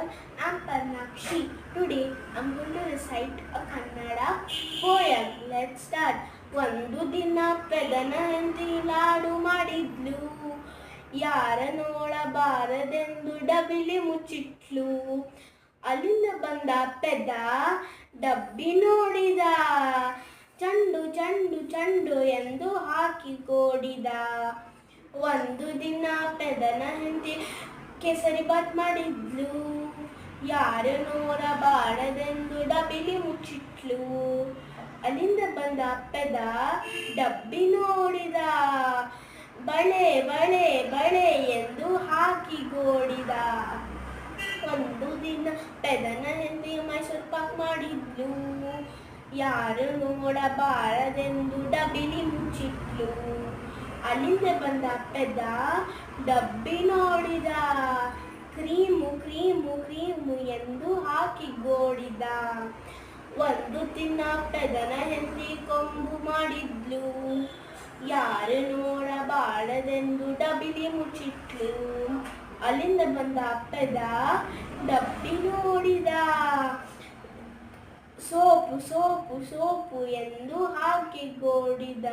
all, I'm Parnakshi. Today I'm going to recite a Kannada poem. Let's start. ಒಂದು ದಿನ ಪೆದನ ಹೆಂಡತಿ ಲಾಡು ಮಾಡಿದ್ಲು, ಯಾರ ನೋಡಬಾರದೆಂದು ಡಬಿಲಿ ಮುಚ್ಚಿಟ್ಲು. ಅಲ್ಲಿಂದ ಬಂದ ಪೆದ ಡಬ್ಬಿ ನೋಡಿದ, ಚಂಡು ಚಂಡು ಚಂಡು ಎಂದು ಹಾಕಿ ಕೋಡಿದ. ಒಂದು ದಿನ ಪೆದನ ಹೆಂಡತಿ ಕೇಸರಿ ಬಾತ್ ಮಾಡಿದ್ಲು, ಯಾರು ನೋಡಬಾರದೆಂದು ಡಬ್ಬಿಲಿ ಮುಚ್ಚಿಟ್ಲು. ಅಲ್ಲಿಂದ ಬಂದ ಪೆದ ಡಬ್ಬಿ ನೋಡಿದ, ಬಳೆ ಬಳೆ ಬಳೆ ಎಂದು ಹಾಕಿ ಗೋಡಿದ. ಒಂದು ದಿನ ಪೆದನ ಹೆಂಡತಿ ಮೈಸೂರು ಪಾಕ್ ಮಾಡಿದ್ಲು, ಯಾರು ನೋಡಬಾರದೆಂದು ಡಬ್ಬಿಲಿ ಮುಚ್ಚಿಟ್ಲು. ಅಲ್ಲಿಂದ ಬಂದ ಪೆದ ಡಬ್ಬಿ ನೋಡಿದ, ಕ್ರೀಮು ಕ್ರೀಮು ಕ್ರೀಮು ಎಂದು ಹಾಕಿ ಗೋಡಿದ. ಒಂದು ದಿನ ಪೆದನ ಹೆಂಡತಿ ಕೊಂಬು ಮಾಡಿದ್ಲು, ಯಾರು ನೋಡಬಾರದೆಂದು ಡಬ್ಬಿಲಿ ಮುಚ್ಚಿಟ್ಲು. ಅಲ್ಲಿಂದ ಬಂದ ಪೆದ ಡಬ್ಬಿ ನೋಡಿದ, ಸೋಪು ಸೋಪು ಸೋಪು ಎಂದು ಹಾಕಿ ಗೋಡಿದ.